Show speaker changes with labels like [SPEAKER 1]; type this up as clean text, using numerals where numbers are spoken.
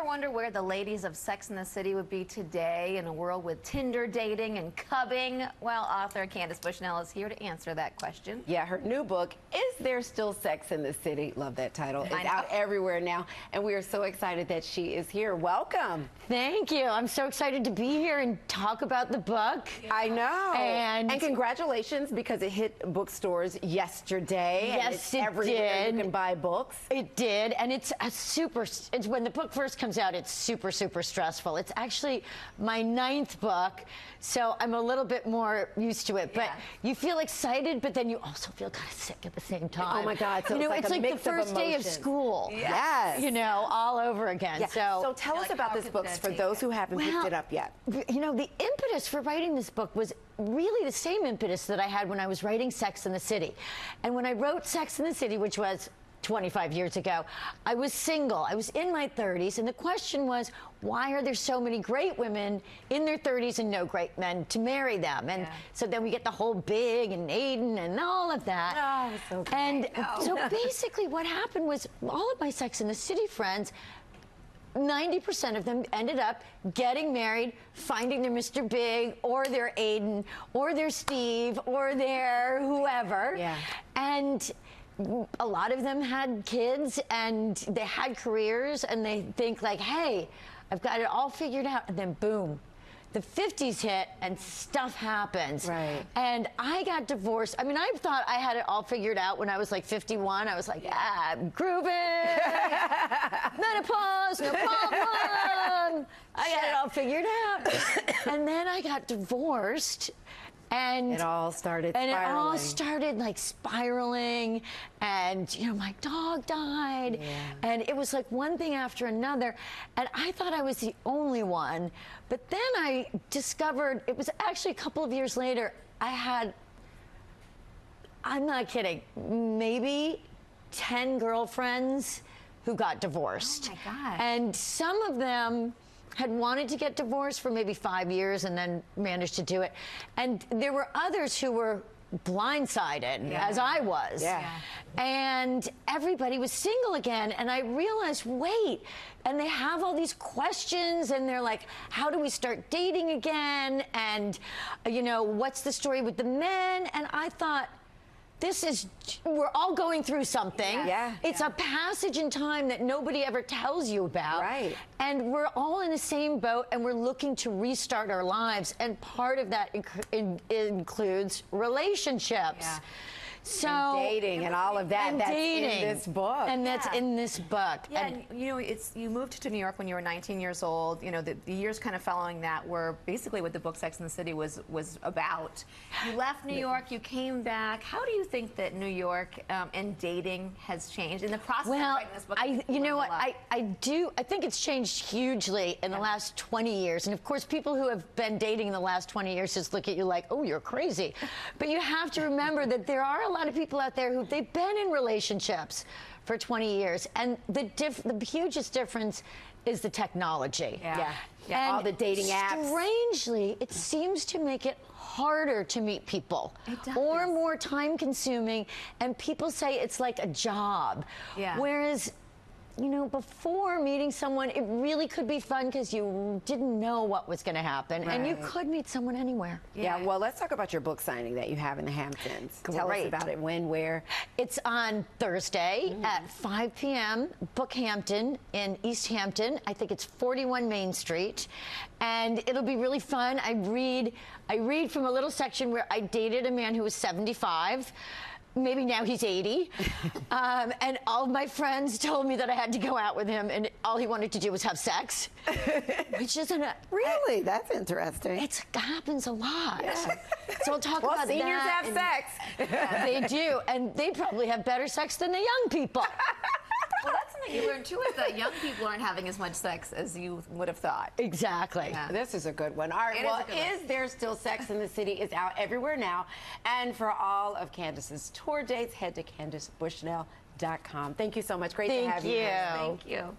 [SPEAKER 1] ever wonder where the ladies of Sex and the City would be today in a world with Tinder dating and cubbing? Well, author Candace Bushnell is here to answer that question.
[SPEAKER 2] Yeah, her new book, Is There Still Sex in the City? Love that title. It's out everywhere now, and we are so excited that she is here. Welcome.
[SPEAKER 3] Thank you. I'm so excited to be here and talk about the book.
[SPEAKER 2] I know.
[SPEAKER 3] And
[SPEAKER 2] congratulations, because it hit bookstores yesterday.
[SPEAKER 3] Yes,
[SPEAKER 2] and
[SPEAKER 3] it
[SPEAKER 2] everywhere
[SPEAKER 3] did.
[SPEAKER 2] You can buy books.
[SPEAKER 3] It did, and it's when the book first comes out, it's super stressful. It's actually my 9th book, so I'm a little bit more used to it. But you feel excited, but then you also feel kind of sick at the same time.
[SPEAKER 2] Oh my God! So
[SPEAKER 3] it's like the first day of school.
[SPEAKER 2] Yes.
[SPEAKER 3] You know, all over again.
[SPEAKER 2] Yeah. So tell us about this book for those who haven't picked it up yet.
[SPEAKER 3] You know, the impetus for writing this book was really the same impetus that I had when I was writing Sex and the City. And when I wrote Sex and the City, which was 25 years ago, I was single. I was in my 30s, and the question was, why are there so many great women in their 30s and no great men to marry them? And so then we get the whole Big and Aiden and all of that.
[SPEAKER 2] Oh, so great.
[SPEAKER 3] And so basically what happened was all of my Sex and the City friends, 90% of them ended up getting married, finding their Mr. Big or their Aiden or their Steve or their whoever.
[SPEAKER 2] Yeah.
[SPEAKER 3] And a lot of them had kids and they had careers, and they think like, hey, I've got it all figured out, and then boom, the 50s hit and stuff happens.
[SPEAKER 2] Right.
[SPEAKER 3] And I got divorced. I mean, I thought I had it all figured out when I was like 51. I was like, I'm grooving. Menopause, no problem. I got it all figured out. And then I got divorced. And
[SPEAKER 2] it all started spiraling.
[SPEAKER 3] And it all started like spiraling, and you know, my dog died, and it was like one thing after another, and I thought I was the only one. But then I discovered, it was actually a couple of years later, I had, I'm not kidding, maybe 10 girlfriends who got divorced.
[SPEAKER 1] Oh my God.
[SPEAKER 3] And some of them had wanted to get divorced for maybe 5 years and then managed to do it. And there were others who were blindsided, as I was. And everybody was single again, and I realized, wait, and they have all these questions, and they're like, how do we start dating again? And, you know, what's the story with the men? And I thought, we're all going through something. It's a passage in time that nobody ever tells you about.
[SPEAKER 2] Right.
[SPEAKER 3] And we're all in the same boat, and we're looking to restart our lives. And part of that includes relationships. So
[SPEAKER 2] and dating and all of that.
[SPEAKER 3] And
[SPEAKER 2] that's
[SPEAKER 3] dating.
[SPEAKER 2] in this book.
[SPEAKER 3] And that's in this book.
[SPEAKER 1] Yeah, and you know, you moved to New York when you were 19 years old. You know, the years kind of following that were basically what the book Sex and the City was about. You left New York, you came back. How do you think that New York and dating has changed in the process of writing this book?
[SPEAKER 3] You know what, I think it's changed hugely in the last 20 years. And of course, people who have been dating in the last 20 years just look at you like, oh, you're crazy. But you have to remember that there are a lot of people out there who they've been in relationships for 20 years, and the hugest difference is the technology.
[SPEAKER 2] And all the dating apps.
[SPEAKER 3] Strangely, it seems to make it harder to meet people, or more time consuming, and people say it's like a job. Whereas, you know, before meeting someone, it really could be fun because you didn't know what was going to happen, and you could meet someone anywhere.
[SPEAKER 2] Well, let's talk about your book signing that you have in the Hamptons. Tell us about it. When, where?
[SPEAKER 3] It's on Thursday at 5 p.m. Bookhampton in East Hampton. I think it's 41 Main Street, and it'll be really fun. I read from a little section where I dated a man who was 75. Maybe now he's 80. And all of my friends told me that I had to go out with him, and all he wanted to do was have sex. Which isn't a...
[SPEAKER 2] Really? That's interesting.
[SPEAKER 3] It happens a lot. So we'll talk about that.
[SPEAKER 2] Well, seniors have sex.
[SPEAKER 3] They do, and they probably have better sex than the young people.
[SPEAKER 1] Well, that's something you learn too, is that young people aren't having as much sex as you would have thought.
[SPEAKER 3] Exactly.
[SPEAKER 2] This is a good one. All right, well, Is There Still Sex in the City is out everywhere now. And for all of Candace's tour dates, head to CandaceBushnell.com. Thank you so much. Great to have you.
[SPEAKER 3] Thank you.
[SPEAKER 1] Thank you.